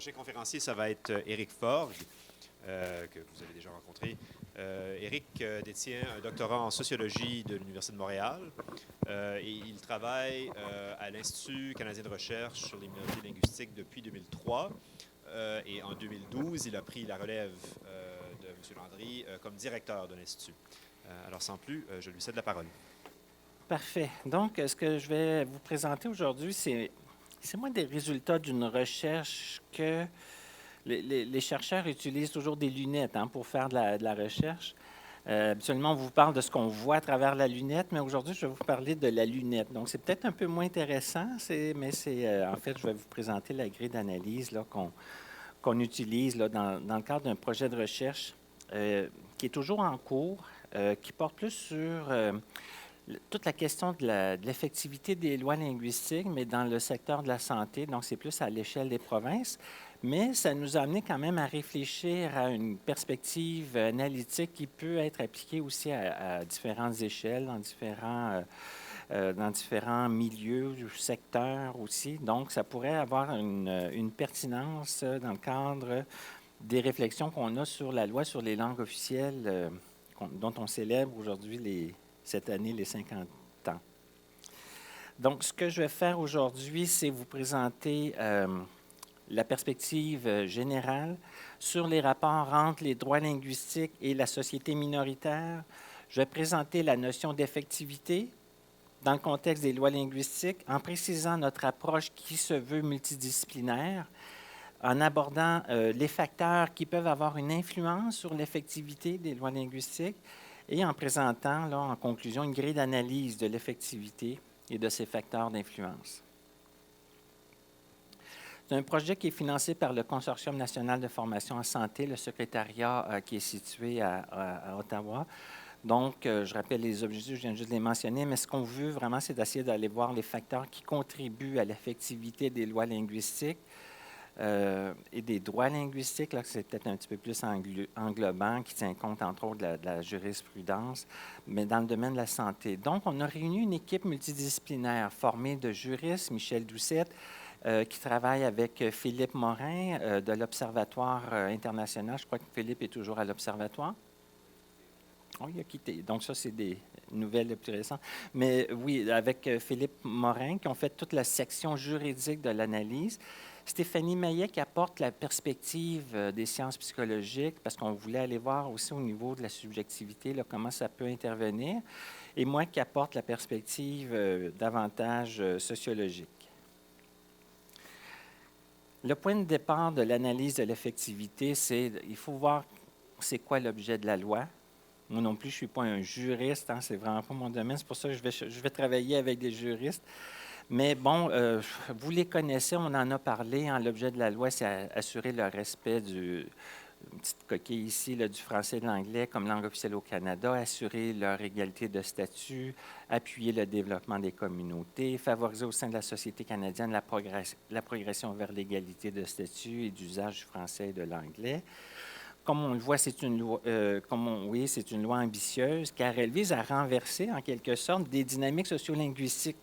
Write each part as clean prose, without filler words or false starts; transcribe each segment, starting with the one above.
prochain conférencier, ça va être Éric Forgue, que vous avez déjà rencontré. Éric détient un doctorat en sociologie de l'Université de Montréal et il travaille à l'Institut canadien de recherche sur les minorités linguistiques depuis 2003. Et en 2012, il a pris la relève de M. Landry comme directeur de l'Institut. Alors, sans plus, je lui cède la parole. Parfait. Donc, ce que je vais vous présenter aujourd'hui, c'est moi des résultats d'une recherche que les chercheurs utilisent toujours des lunettes pour faire de la recherche. Habituellement, on vous parle de ce qu'on voit à travers la lunette, mais aujourd'hui, je vais vous parler de la lunette. Donc, c'est peut-être un peu moins intéressant, mais en fait, je vais vous présenter la grille d'analyse qu'on utilise dans le cadre d'un projet de recherche qui est toujours en cours, qui porte plus sur toute la question de l'effectivité des lois linguistiques, mais dans le secteur de la santé, donc c'est plus à l'échelle des provinces. Mais ça nous a amené quand même à réfléchir à une perspective analytique qui peut être appliquée aussi à différentes échelles, dans différents milieux, secteurs aussi. Donc, ça pourrait avoir une pertinence dans le cadre des réflexions qu'on a sur la loi sur les langues officielles dont on célèbre aujourd'hui cette année les 50 ans. Donc, ce que je vais faire aujourd'hui, c'est vous présenter la perspective générale sur les rapports entre les droits linguistiques et la société minoritaire. Je vais présenter la notion d'effectivité dans le contexte des lois linguistiques en précisant notre approche qui se veut multidisciplinaire, en abordant les facteurs qui peuvent avoir une influence sur l'effectivité des lois linguistiques et en présentant, là, en conclusion, une grille d'analyse de l'effectivité et de ces facteurs d'influence. C'est un projet qui est financé par le Consortium national de formation en santé, le secrétariat qui est situé à Ottawa. Donc, je rappelle les objectifs, je viens juste de les mentionner, mais ce qu'on veut vraiment, c'est d'essayer d'aller voir les facteurs qui contribuent à l'effectivité des lois linguistiques et des droits linguistiques, là, c'est peut-être un petit peu plus englobant, qui tient compte, entre autres, de la jurisprudence, mais dans le domaine de la santé. Donc, on a réuni une équipe multidisciplinaire formée de juristes, Michel Doucette, qui travaille avec Philippe Morin de l'Observatoire international. Je crois que Philippe est toujours à l'Observatoire. Oh, il a quitté. Donc, ça, c'est des nouvelles les plus récentes. Mais oui, avec Philippe Morin, qui ont fait toute la section juridique de l'analyse. Stéphanie Maillet, qui apporte la perspective des sciences psychologiques, parce qu'on voulait aller voir aussi au niveau de la subjectivité, là, comment ça peut intervenir. Et moi, qui apporte la perspective davantage sociologique. Le point de départ de l'analyse de l'effectivité, c'est il faut voir c'est quoi l'objet de la loi. Moi non plus, je ne suis pas un juriste, c'est vraiment pas mon domaine. C'est pour ça que je vais travailler avec des juristes. Mais bon, vous les connaissez, on en a parlé. L'objet de la loi, c'est assurer le respect une petite coquille ici, là, du français et de l'anglais comme langue officielle au Canada, assurer leur égalité de statut, appuyer le développement des communautés, favoriser au sein de la société canadienne la progression vers l'égalité de statut et d'usage du français et de l'anglais. Comme on le voit, c'est une loi, c'est une loi ambitieuse car elle vise à renverser, en quelque sorte, des dynamiques sociolinguistiques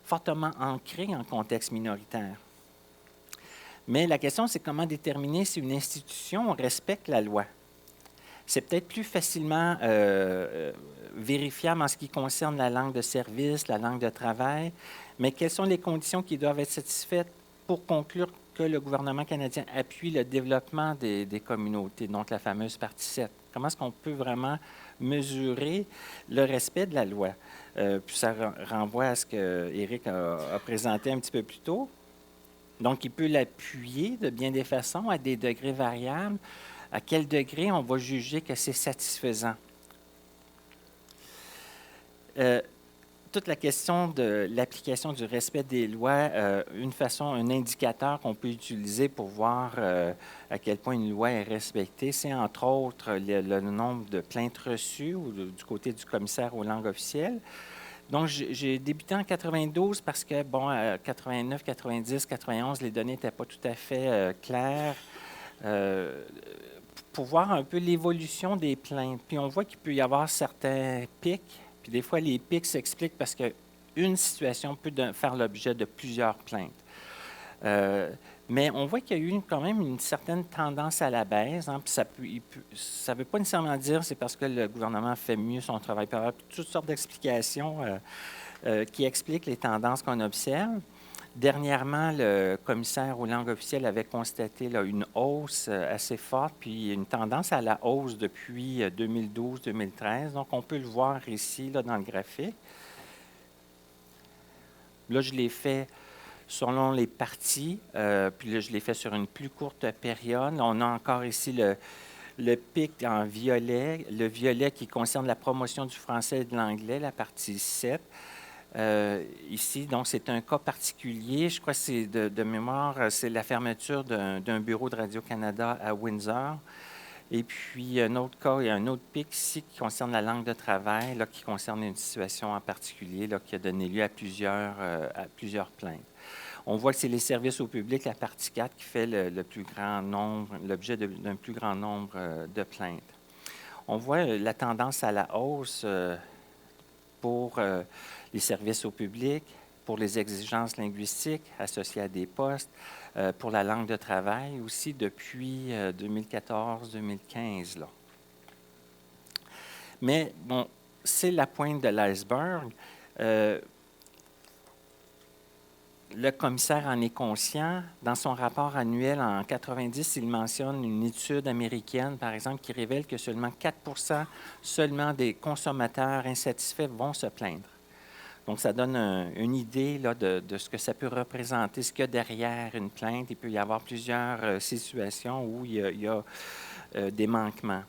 fortement ancrées en contexte minoritaire. Mais la question, c'est comment déterminer si une institution respecte la loi. C'est peut-être plus facilement vérifiable en ce qui concerne la langue de service, la langue de travail, mais quelles sont les conditions qui doivent être satisfaites pour conclure que le gouvernement canadien appuie le développement des communautés, donc la fameuse partie 7. Comment est-ce qu'on peut vraiment mesurer le respect de la loi? Puis ça renvoie à ce qu'Éric a présenté un petit peu plus tôt. Donc, il peut l'appuyer de bien des façons, à des degrés variables. À quel degré on va juger que c'est satisfaisant? Toute la question de l'application du respect des lois, un indicateur qu'on peut utiliser pour voir à quel point une loi est respectée, c'est entre autres le nombre de plaintes reçues du côté du commissaire aux langues officielles. Donc, j'ai débuté en 92 parce que, bon, 89, 90, 91, les données n'étaient pas tout à fait claires. Pour voir un peu l'évolution des plaintes. Puis on voit qu'il peut y avoir certains pics. Puis des fois, les pics s'expliquent parce qu'une situation peut faire l'objet de plusieurs plaintes. Mais on voit qu'il y a eu quand même une certaine tendance à la baisse. Hein, puis ça ne veut pas nécessairement dire que c'est parce que le gouvernement fait mieux son travail. Il peut y avoir toutes sortes d'explications qui expliquent les tendances qu'on observe. Dernièrement, le commissaire aux langues officielles avait constaté là, une hausse assez forte, puis une tendance à la hausse depuis 2012-2013. Donc, on peut le voir ici là, dans le graphique. Là, je l'ai fait selon les parties, puis là, je l'ai fait sur une plus courte période. Là, on a encore ici le pic en violet, le violet qui concerne la promotion du français et de l'anglais, la partie 7. Ici, donc, c'est un cas particulier. Je crois que c'est de mémoire, c'est la fermeture d'un bureau de Radio-Canada à Windsor. Et puis, un autre cas, il y a un autre pic ici qui concerne la langue de travail, là, qui concerne une situation en particulier, là, qui a donné lieu à plusieurs plaintes. On voit que c'est les services au public, la partie 4, qui fait le plus grand nombre, l'objet d'un plus grand nombre de plaintes. On voit la tendance à la hausse pour les services au public, pour les exigences linguistiques associées à des postes, pour la langue de travail aussi depuis 2014-2015. Mais bon, c'est la pointe de l'iceberg. Le commissaire en est conscient. Dans son rapport annuel en 90, il mentionne une étude américaine, par exemple, qui révèle que seulement 4 seulement des consommateurs insatisfaits vont se plaindre. Donc, ça donne une idée là, de ce que ça peut représenter, ce qu'il y a derrière une plainte. Il peut y avoir plusieurs situations où il y a des manquements.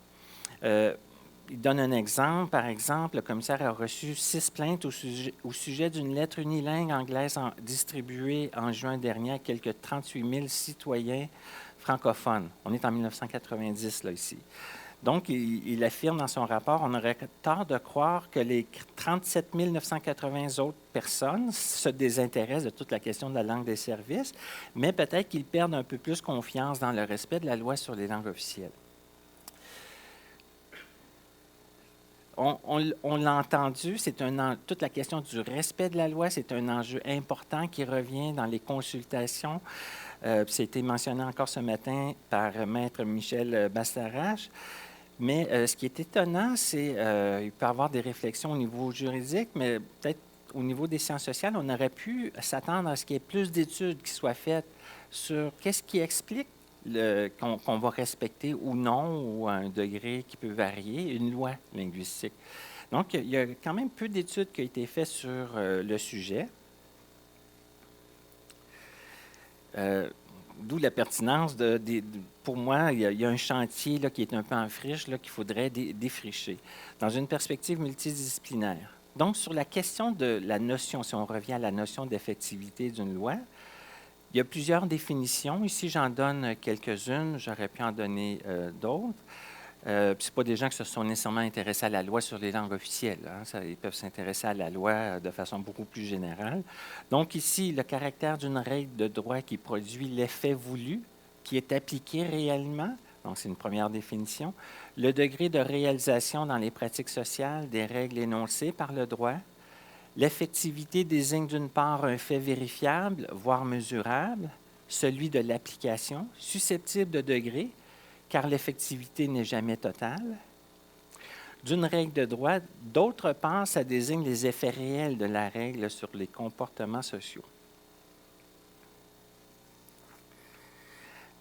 Il donne un exemple. Par exemple, le commissaire a reçu 6 plaintes au sujet d'une lettre unilingue anglaise distribuée en juin dernier à quelques 38 000 citoyens francophones. On est en 1990, là, ici. Donc, il affirme dans son rapport, on aurait tort de croire que les 37 980 autres personnes se désintéressent de toute la question de la langue des services, mais peut-être qu'ils perdent un peu plus confiance dans le respect de la loi sur les langues officielles. On l'a entendu, toute la question du respect de la loi, c'est un enjeu important qui revient dans les consultations. C'était mentionné encore ce matin par Maître Michel Bastarache. Mais ce qui est étonnant, c'est qu'il peut y avoir des réflexions au niveau juridique, mais peut-être au niveau des sciences sociales, on aurait pu s'attendre à ce qu'il y ait plus d'études qui soient faites sur qu'est-ce qui explique qu'on va respecter ou non, ou à un degré qui peut varier, une loi linguistique. Donc, il y a quand même peu d'études qui ont été faites sur le sujet. D'où la pertinence pour moi, il y a un chantier là, qui est un peu en friche qu'il faudrait défricher dans une perspective multidisciplinaire. Donc, sur la question de la notion, si on revient à la notion d'effectivité d'une loi, il y a plusieurs définitions. Ici, j'en donne quelques-unes. J'aurais pu en donner d'autres. Ce n'est pas des gens qui se sont nécessairement intéressés à la loi sur les langues officielles. Hein. Ils peuvent s'intéresser à la loi de façon beaucoup plus générale. Donc ici, le caractère d'une règle de droit qui produit l'effet voulu, qui est appliqué réellement. Donc, c'est une première définition. Le degré de réalisation dans les pratiques sociales des règles énoncées par le droit. L'effectivité désigne d'une part un fait vérifiable, voire mesurable, celui de l'application, susceptible de degré, car l'effectivité n'est jamais totale. D'une règle de droit, d'autre part, ça désigne les effets réels de la règle sur les comportements sociaux.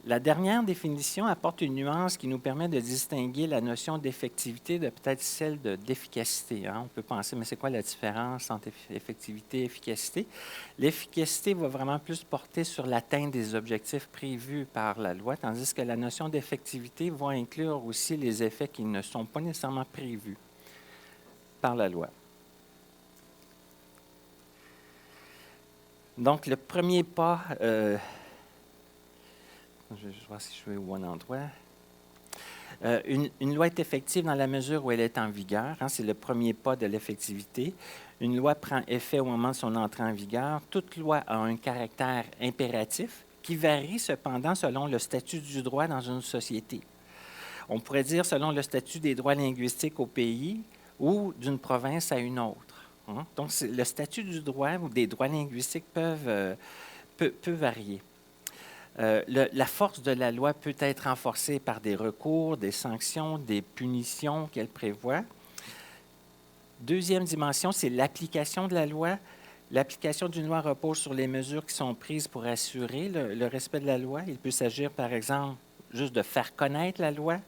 La dernière définition apporte une nuance qui nous permet de distinguer la notion d'effectivité de peut-être celle d'efficacité. Hein. On peut penser, mais c'est quoi la différence entre effectivité et efficacité? L'efficacité va vraiment plus porter sur l'atteinte des objectifs prévus par la loi, tandis que la notion d'effectivité va inclure aussi les effets qui ne sont pas nécessairement prévus par la loi. Donc, le premier pas... je vais voir si je vais au bon endroit. Une loi est effective dans la mesure où elle est en vigueur. Hein, c'est le premier pas de l'effectivité. Une loi prend effet au moment de son entrée en vigueur. Toute loi a un caractère impératif qui varie cependant selon le statut du droit dans une société. On pourrait dire selon le statut des droits linguistiques au pays ou d'une province à une autre. Hein. Donc, le statut du droit ou des droits linguistiques peut varier. La force de la loi peut être renforcée par des recours, des sanctions, des punitions qu'elle prévoit. Deuxième dimension, c'est l'application de la loi. L'application d'une loi repose sur les mesures qui sont prises pour assurer le respect de la loi. Il peut s'agir, par exemple, juste de faire connaître la loi,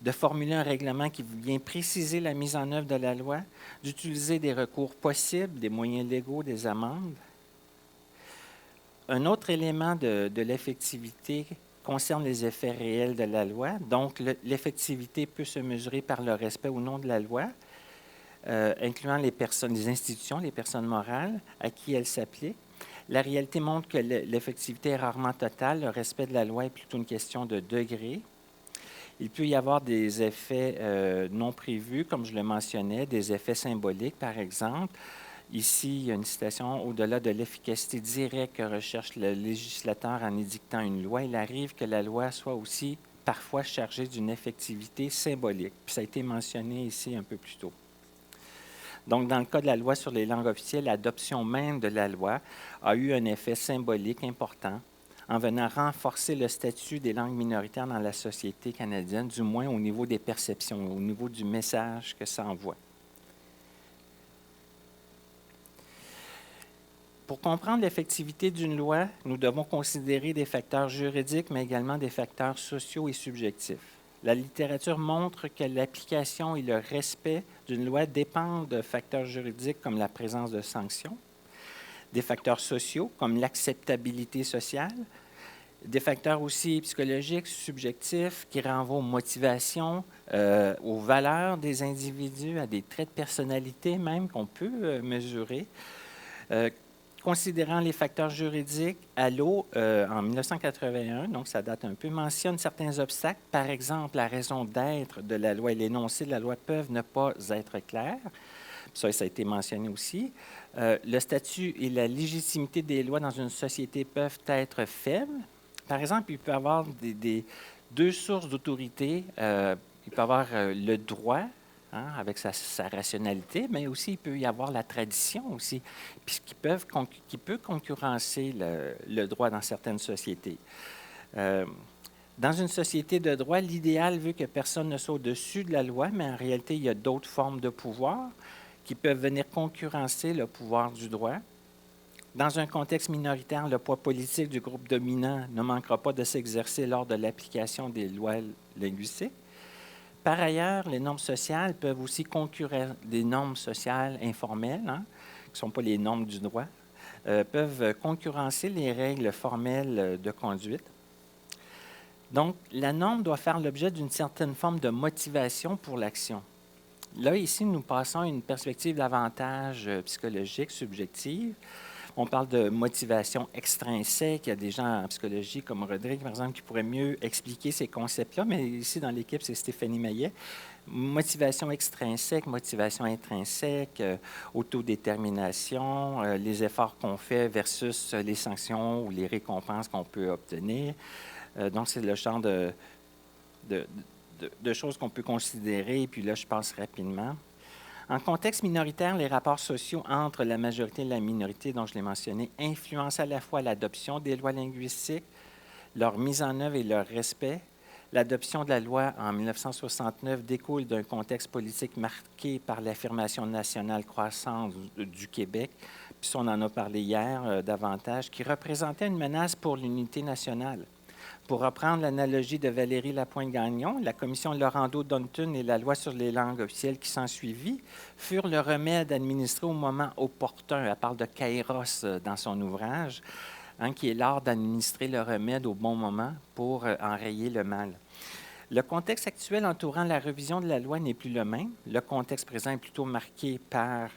de formuler un règlement qui vient préciser la mise en œuvre de la loi, d'utiliser des recours possibles, des moyens légaux, des amendes. Un autre élément de l'effectivité concerne les effets réels de la loi. Donc, l'effectivité peut se mesurer par le respect ou non de la loi, incluant les personnes, les institutions, les personnes morales à qui elle s'applique. La réalité montre que l'effectivité est rarement totale. Le respect de la loi est plutôt une question de degré. Il peut y avoir des effets non prévus, comme je le mentionnais, des effets symboliques, par exemple. Ici, il y a une citation: « Au-delà de l'efficacité directe que recherche le législateur en édictant une loi, il arrive que la loi soit aussi parfois chargée d'une effectivité symbolique. » Puis ça a été mentionné ici un peu plus tôt. Donc, dans le cas de la loi sur les langues officielles, l'adoption même de la loi a eu un effet symbolique important en venant renforcer le statut des langues minoritaires dans la société canadienne, du moins au niveau des perceptions, au niveau du message que ça envoie. Pour comprendre l'effectivité d'une loi, nous devons considérer des facteurs juridiques, mais également des facteurs sociaux et subjectifs. La littérature montre que l'application et le respect d'une loi dépendent de facteurs juridiques comme la présence de sanctions, des facteurs sociaux comme l'acceptabilité sociale, des facteurs aussi psychologiques, subjectifs, qui renvoient aux motivations, aux valeurs des individus, à des traits de personnalité même qu'on peut mesurer. Considérant les facteurs juridiques, Allo, en 1981, donc ça date un peu, mentionne certains obstacles. Par exemple, la raison d'être de la loi et l'énoncé de la loi peuvent ne pas être clairs. Ça a été mentionné aussi. Le statut et la légitimité des lois dans une société peuvent être faibles. Par exemple, il peut y avoir deux sources d'autorité. Il peut y avoir le droit, avec sa rationalité, mais aussi il peut y avoir la tradition aussi, puis qui peut concurrencer le droit dans certaines sociétés. Dans une société de droit, l'idéal veut que personne ne soit au-dessus de la loi, mais en réalité, il y a d'autres formes de pouvoir qui peuvent venir concurrencer le pouvoir du droit. Dans un contexte minoritaire, le poids politique du groupe dominant ne manquera pas de s'exercer lors de l'application des lois linguistiques. Par ailleurs, les normes sociales peuvent aussi concurrencer des normes sociales informelles, qui ne sont pas les normes du droit, peuvent concurrencer les règles formelles de conduite. Donc, la norme doit faire l'objet d'une certaine forme de motivation pour l'action. Là, ici, nous passons à une perspective davantage psychologique, subjective. On parle de motivation extrinsèque. Il y a des gens en psychologie comme Rodrigue, par exemple, qui pourraient mieux expliquer ces concepts-là, mais ici, dans l'équipe, c'est Stéphanie Maillet. Motivation extrinsèque, motivation intrinsèque, autodétermination, les efforts qu'on fait versus les sanctions ou les récompenses qu'on peut obtenir. Donc, c'est le genre de choses qu'on peut considérer, et puis là, je passe rapidement. En contexte minoritaire, les rapports sociaux entre la majorité et la minorité, dont je l'ai mentionné, influencent à la fois l'adoption des lois linguistiques, leur mise en œuvre et leur respect. L'adoption de la loi en 1969 découle d'un contexte politique marqué par l'affirmation nationale croissante du Québec, puis on en a parlé hier davantage, qui représentait une menace pour l'unité nationale. Pour reprendre l'analogie de Valérie Lapointe-Gagnon, la commission Laurando-Dunton et la loi sur les langues officielles qui s'ensuivit furent le remède administré au moment opportun. Elle parle de kairos dans son ouvrage, qui est l'art d'administrer le remède au bon moment pour enrayer le mal. Le contexte actuel entourant la révision de la loi n'est plus le même. Le contexte présent est plutôt marqué par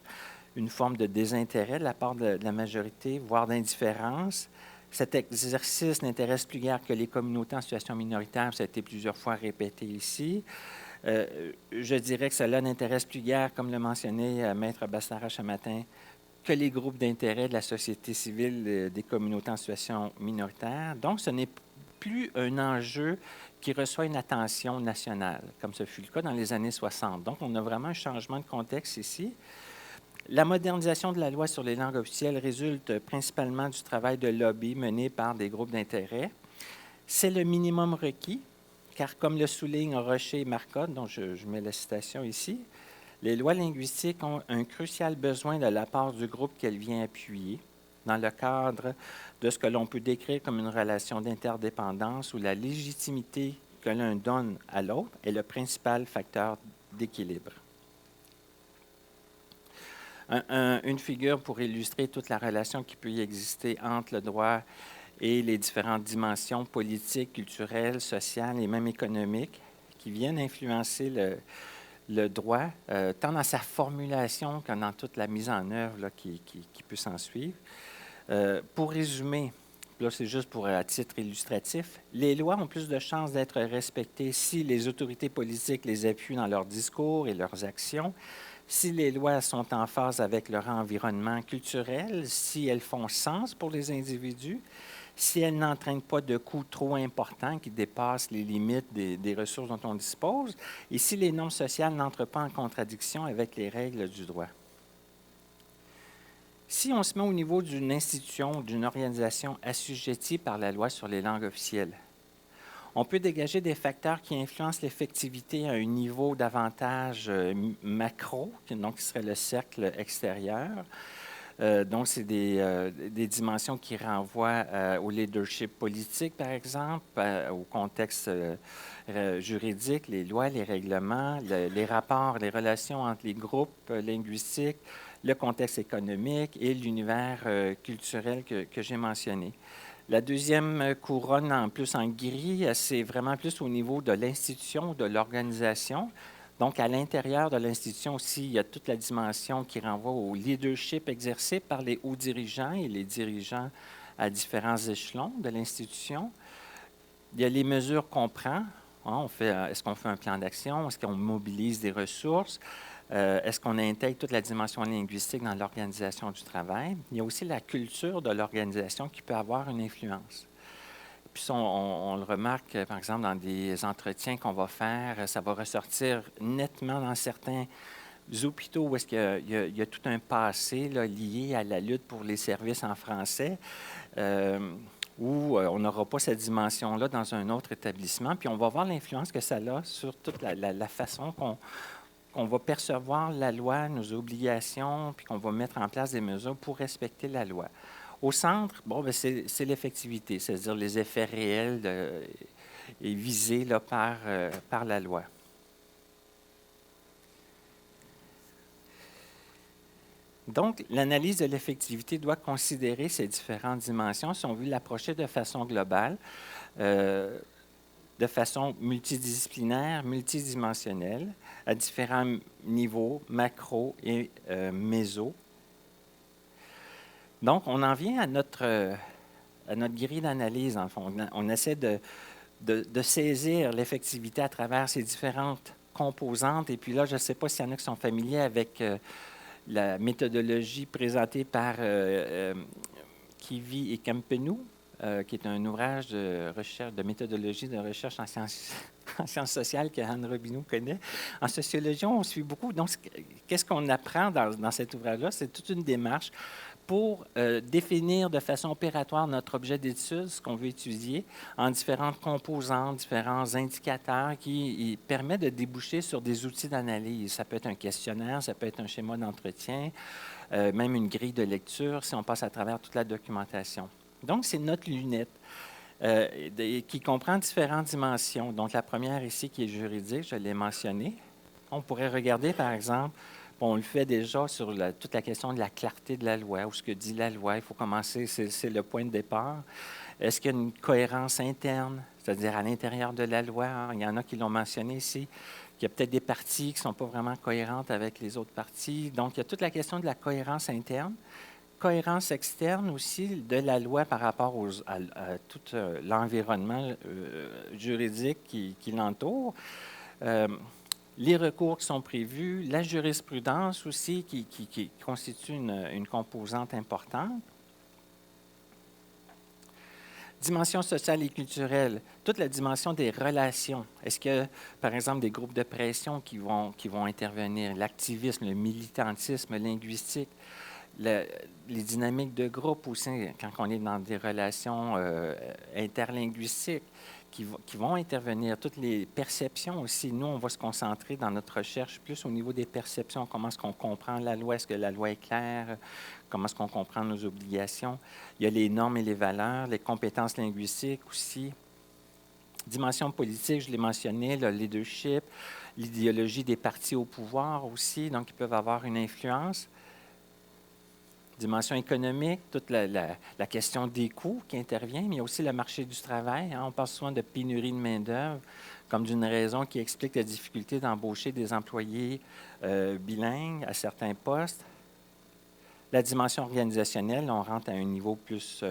une forme de désintérêt de la part de la majorité, voire d'indifférence. Cet exercice n'intéresse plus guère que les communautés en situation minoritaire, ça a été plusieurs fois répété ici. Je dirais que cela n'intéresse plus guère, comme le mentionnait Maître Bastarache ce matin, que les groupes d'intérêt de la société civile des communautés en situation minoritaire. Donc, ce n'est plus un enjeu qui reçoit une attention nationale, comme ce fut le cas dans les années 60. Donc, on a vraiment un changement de contexte ici. La modernisation de la loi sur les langues officielles résulte principalement du travail de lobby mené par des groupes d'intérêt. C'est le minimum requis, car comme le souligne Rocher et Marcotte, dont je mets la citation ici, les lois linguistiques ont un crucial besoin de la part du groupe qu'elles viennent appuyer dans le cadre de ce que l'on peut décrire comme une relation d'interdépendance où la légitimité que l'un donne à l'autre est le principal facteur d'équilibre. Une figure pour illustrer toute la relation qui peut y exister entre le droit et les différentes dimensions politiques, culturelles, sociales et même économiques qui viennent influencer le droit, tant dans sa formulation que dans toute la mise en œuvre là, qui peut s'en suivre. Pour résumer, là c'est juste à titre illustratif, les lois ont plus de chances d'être respectées si les autorités politiques les appuient dans leurs discours et leurs actions, si les lois sont en phase avec leur environnement culturel, si elles font sens pour les individus, si elles n'entraînent pas de coûts trop importants qui dépassent les limites des ressources dont on dispose, et si les normes sociales n'entrent pas en contradiction avec les règles du droit. Si on se met au niveau d'une institution, d'une organisation assujettie par la loi sur les langues officielles, on peut dégager des facteurs qui influencent l'effectivité à un niveau davantage macro, donc qui serait le cercle extérieur. Donc, c'est des dimensions qui renvoient au leadership politique, par exemple, au contexte juridique, les lois, les règlements, les rapports, les relations entre les groupes linguistiques, le contexte économique et l'univers culturel que j'ai mentionné. La deuxième couronne, en plus en gris, c'est vraiment plus au niveau de l'institution, de l'organisation. Donc, à l'intérieur de l'institution aussi, il y a toute la dimension qui renvoie au leadership exercé par les hauts dirigeants et les dirigeants à différents échelons de l'institution. Il y a les mesures qu'on prend. Est-ce qu'on fait un plan d'action? Est-ce qu'on mobilise des ressources? Est-ce qu'on intègre toute la dimension linguistique dans l'organisation du travail? Il y a aussi la culture de l'organisation qui peut avoir une influence. Puis ça, on le remarque, par exemple, dans des entretiens qu'on va faire, ça va ressortir nettement dans certains hôpitaux où est-ce qu'il y a tout un passé là, lié à la lutte pour les services en français, où on n'aura pas cette dimension-là dans un autre établissement. Puis on va voir l'influence que ça a sur toute la façon qu'on va percevoir la loi, nos obligations, puis qu'on va mettre en place des mesures pour respecter la loi. Au centre, c'est l'effectivité, c'est-à-dire les effets réels et visés là, par la loi. Donc, l'analyse de l'effectivité doit considérer ces différentes dimensions si on veut l'approcher de façon globale, de façon multidisciplinaire, multidimensionnelle, à différents niveaux, macro et méso. Donc, on en vient à notre grille d'analyse, en fond. On essaie de saisir l'effectivité à travers ces différentes composantes. Et puis là, je ne sais pas s'il y en a qui sont familiers avec la méthodologie présentée par Kivi et Campenou, qui est un ouvrage de recherche, de méthodologie de recherche en sciences sociales que Anne Robineau connaît. En sociologie, on suit beaucoup. Donc, qu'est-ce qu'on apprend dans cet ouvrage-là? C'est toute une démarche pour définir de façon opératoire notre objet d'étude, ce qu'on veut étudier, en différentes composantes, différents indicateurs qui permettent de déboucher sur des outils d'analyse. Ça peut être un questionnaire, ça peut être un schéma d'entretien, même une grille de lecture si on passe à travers toute la documentation. Donc, c'est notre lunette qui comprend différentes dimensions. Donc, la première ici qui est juridique, je l'ai mentionné. On pourrait regarder, par exemple, on le fait déjà sur toute la question de la clarté de la loi, ou ce que dit la loi. Il faut commencer, c'est le point de départ. Est-ce qu'il y a une cohérence interne, c'est-à-dire à l'intérieur de la loi? Hein? Il y en a qui l'ont mentionné ici, qu'il y a peut-être des parties qui ne sont pas vraiment cohérentes avec les autres parties. Donc, il y a toute la question de la cohérence interne. Cohérence externe aussi de la loi par rapport à tout l'environnement juridique qui l'entoure. Les recours qui sont prévus, la jurisprudence aussi qui constitue une composante importante. Dimension sociale et culturelle, toute la dimension des relations. Est-ce que, par exemple, des groupes de pression qui vont intervenir, l'activisme, le militantisme linguistique, les dynamiques de groupe aussi, quand on est dans des relations interlinguistiques qui vont intervenir, toutes les perceptions aussi. Nous, on va se concentrer dans notre recherche plus au niveau des perceptions. Comment est-ce qu'on comprend la loi? Est-ce que la loi est claire? Comment est-ce qu'on comprend nos obligations? Il y a les normes et les valeurs, les compétences linguistiques aussi. Dimension politique, je l'ai mentionné, le leadership, l'idéologie des partis au pouvoir aussi, donc ils peuvent avoir une influence. Dimension économique, toute la question des coûts qui intervient, mais il y a aussi le marché du travail. Hein. On parle souvent de pénurie de main-d'œuvre comme d'une raison qui explique la difficulté d'embaucher des employés bilingues à certains postes. La dimension organisationnelle, on rentre à un niveau plus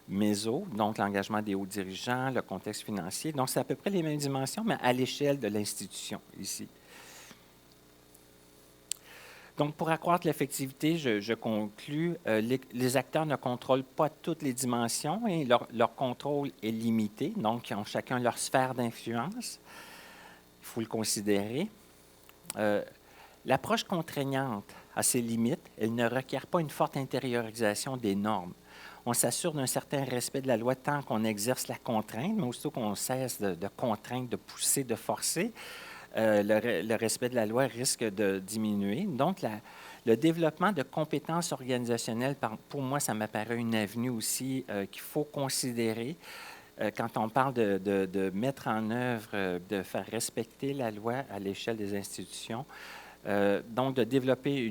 méso, donc l'engagement des hauts dirigeants, le contexte financier. Donc, c'est à peu près les mêmes dimensions, mais à l'échelle de l'institution ici. Donc, pour accroître l'effectivité, je conclus, les acteurs ne contrôlent pas toutes les dimensions et leur contrôle est limité. Donc, ils ont chacun leur sphère d'influence. Il faut le considérer. L'approche contraignante a ses limites. Elle ne requiert pas une forte intériorisation des normes. On s'assure d'un certain respect de la loi tant qu'on exerce la contrainte, mais aussitôt qu'on cesse de contraindre, de pousser, de forcer, le respect de la loi risque de diminuer. Donc, le développement de compétences organisationnelles, pour moi, ça m'apparaît une avenue aussi qu'il faut considérer quand on parle de mettre en œuvre, de faire respecter la loi à l'échelle des institutions. Donc, de développer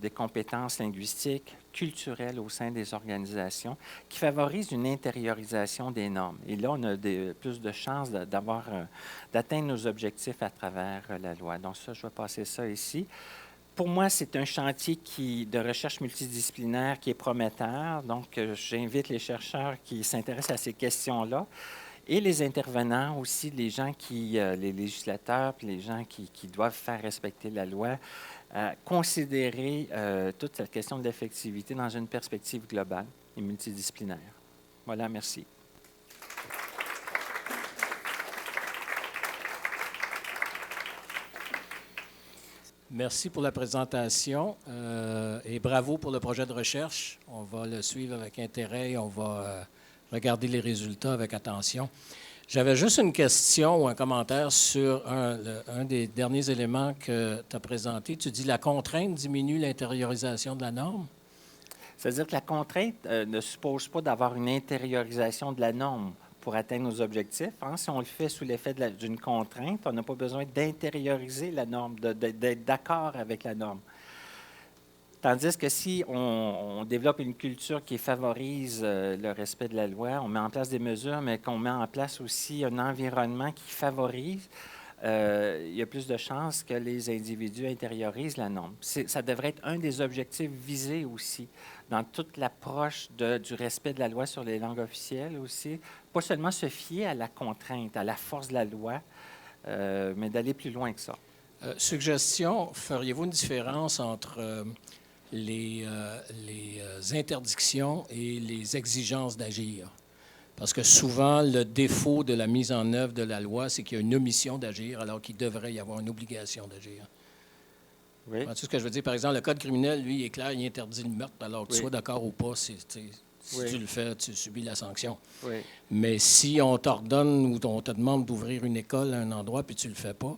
des compétences linguistiques, culturelles au sein des organisations qui favorisent une intériorisation des normes. Et là, on a plus de chances d'atteindre nos objectifs à travers la loi. Donc, ça, je vais passer ça ici. Pour moi, c'est un chantier de recherche multidisciplinaire qui est prometteur. Donc, j'invite les chercheurs qui s'intéressent à ces questions-là et les intervenants aussi, les législateurs, puis les gens qui doivent faire respecter la loi, considérer toute cette question de l'effectivité dans une perspective globale et multidisciplinaire. Voilà, merci. Merci pour la présentation et bravo pour le projet de recherche. On va le suivre avec intérêt et on va regarder les résultats avec attention. J'avais juste une question ou un commentaire sur un des derniers éléments que tu as présenté. Tu dis la contrainte diminue l'intériorisation de la norme? C'est-à-dire que la contrainte ne suppose pas d'avoir une intériorisation de la norme pour atteindre nos objectifs. Hein. Si on le fait sous l'effet d'une contrainte, on n'a pas besoin d'intérioriser la norme, d'être d'accord avec la norme. Tandis que si on développe une culture qui favorise le respect de la loi, on met en place des mesures, mais qu'on met en place aussi un environnement qui favorise, il y a plus de chances que les individus intériorisent la norme. Ça devrait être un des objectifs visés aussi dans toute l'approche du respect de la loi sur les langues officielles aussi. Pas seulement se fier à la contrainte, à la force de la loi, mais d'aller plus loin que ça. Suggestion, feriez-vous une différence entre les interdictions et les exigences d'agir? Parce que souvent, le défaut de la mise en œuvre de la loi, c'est qu'il y a une omission d'agir, alors qu'il devrait y avoir une obligation d'agir. Oui. Tu sais ce que je veux dire? Par exemple, le Code criminel, lui, il est clair, il interdit le meurtre, alors que tu Oui. sois d'accord ou pas, si Oui. tu le fais, tu subis la sanction. Oui. Mais si on t'ordonne ou on te demande d'ouvrir une école à un endroit, puis tu ne le fais pas,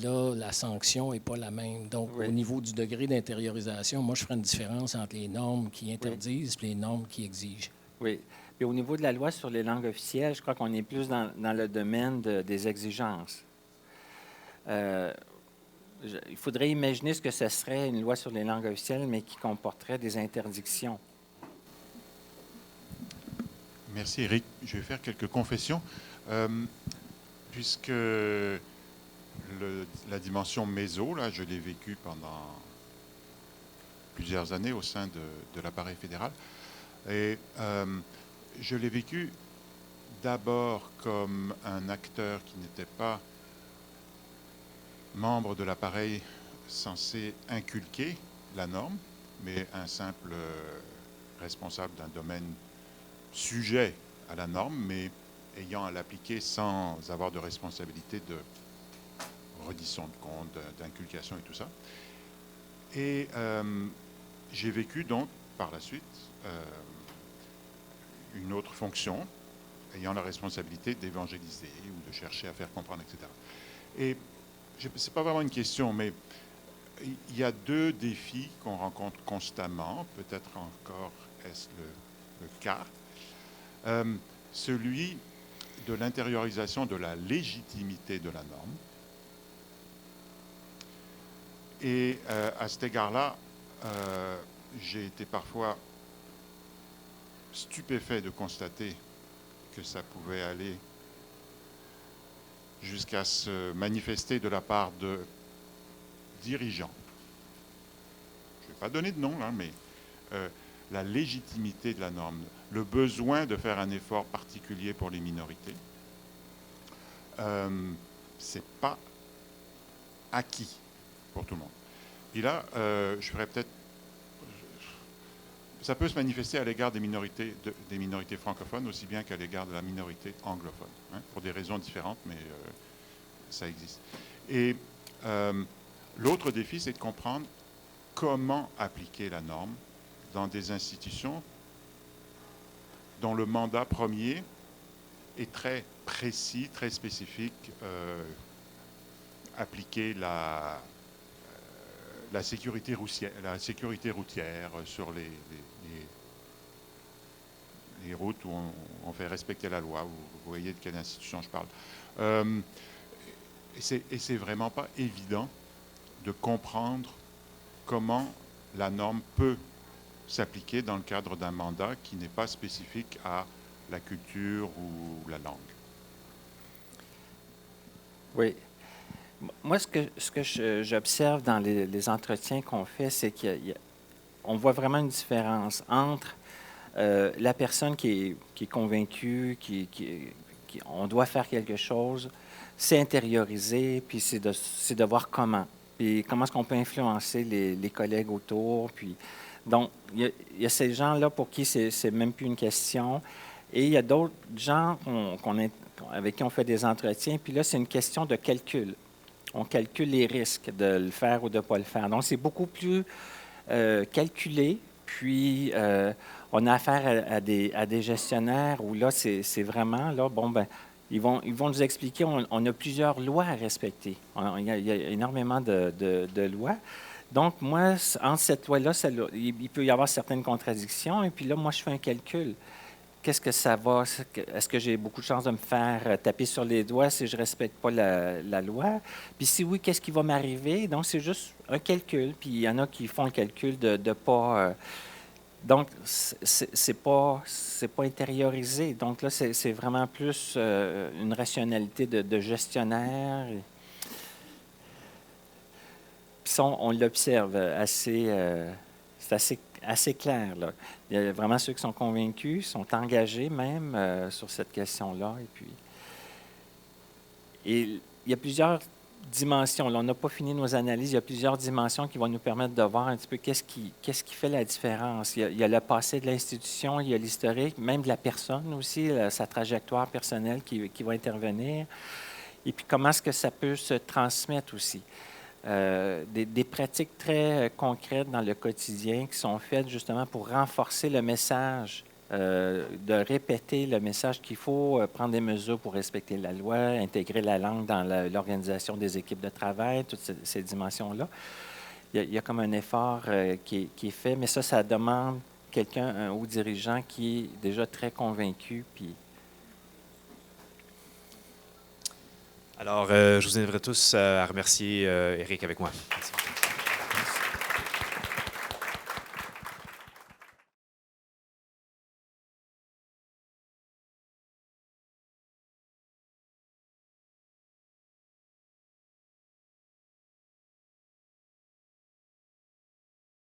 là, la sanction n'est pas la même. Donc, Oui. au niveau du degré d'intériorisation, moi, je ferais une différence entre les normes qui interdisent et les normes qui exigent. Oui. Puis au niveau de la loi sur les langues officielles, je crois qu'on est plus dans le domaine des exigences. Il faudrait imaginer ce que ce serait une loi sur les langues officielles, mais qui comporterait des interdictions. Merci, Éric. Je vais faire quelques confessions. Puisque la dimension méso, là, je l'ai vécue pendant plusieurs années au sein de l'appareil fédéral. Et je l'ai vécu d'abord comme un acteur qui n'était pas membre de l'appareil censé inculquer la norme, mais un simple responsable d'un domaine sujet à la norme, mais ayant à l'appliquer sans avoir de responsabilité de reddition de compte, d'inculcation et tout ça. Et j'ai vécu donc, par la suite, une autre fonction, ayant la responsabilité d'évangéliser ou de chercher à faire comprendre, etc. Et ce n'est pas vraiment une question, mais il y a deux défis qu'on rencontre constamment, peut-être encore est-ce le cas. Celui de l'intériorisation de la légitimité de la norme. Et à cet égard-là, j'ai été parfois stupéfait de constater que ça pouvait aller jusqu'à se manifester de la part de dirigeants. Je ne vais pas donner de nom, là, mais la légitimité de la norme, le besoin de faire un effort particulier pour les minorités, c'est pas acquis pour tout le monde. Et là, je ferais peut-être... Ça peut se manifester à l'égard des minorités francophones aussi bien qu'à l'égard de la minorité anglophone, hein, pour des raisons différentes, mais ça existe. Et l'autre défi, c'est de comprendre comment appliquer la norme dans des institutions dont le mandat premier est très précis, très spécifique, appliquer la sécurité routière sur les routes où on fait respecter la loi. Vous voyez de quelle institution je parle. Et c'est vraiment pas évident de comprendre comment la norme peut s'appliquer dans le cadre d'un mandat qui n'est pas spécifique à la culture ou la langue. Oui. Moi, ce que j'observe dans les entretiens qu'on fait, c'est qu'on voit vraiment une différence entre la personne qui est convaincue, on doit faire quelque chose, c'est intérioriser, puis c'est de voir comment. Puis comment est-ce qu'on peut influencer les collègues autour. Puis, donc, il y a ces gens-là pour qui c'est même plus une question. Et il y a d'autres gens avec qui on fait des entretiens, puis là, c'est une question de calcul. On calcule les risques de le faire ou de ne pas le faire. Donc, c'est beaucoup plus calculé. Puis, on a affaire à des gestionnaires où là, c'est vraiment, là, bon, ben, ils vont nous expliquer, on a plusieurs lois à respecter. Il y a énormément de lois. Donc, moi, entre cette loi-là, il peut y avoir certaines contradictions. Et puis là, moi, je fais un calcul. Qu'est-ce que ça va? Est-ce que j'ai beaucoup de chances de me faire taper sur les doigts si je ne respecte pas la loi? Puis si oui, qu'est-ce qui va m'arriver? Donc, c'est juste un calcul. Puis il y en a qui font le calcul de ne pas... donc, c'est pas intériorisé. Donc là, c'est vraiment plus une rationalité de gestionnaire. Puis ça, on l'observe assez... c'est assez clair, là. Il y a vraiment ceux qui sont convaincus, sont engagés même sur cette question-là. Et il y a plusieurs dimensions. Là, on n'a pas fini nos analyses. Il y a plusieurs dimensions qui vont nous permettre de voir un petit peu qu'est-ce qui fait la différence. Il y a le passé de l'institution, il y a l'historique, même de la personne aussi, sa trajectoire personnelle qui va intervenir. Et puis comment est-ce que ça peut se transmettre aussi. Des pratiques très concrètes dans le quotidien qui sont faites justement pour renforcer le message, de répéter le message qu'il faut prendre des mesures pour respecter la loi, intégrer la langue dans l'organisation des équipes de travail, toutes ces dimensions-là. Il y a comme un effort qui est fait, mais ça demande un haut dirigeant qui est déjà très convaincu. Puis Alors, je vous inviterai tous à remercier Éric avec moi. Merci.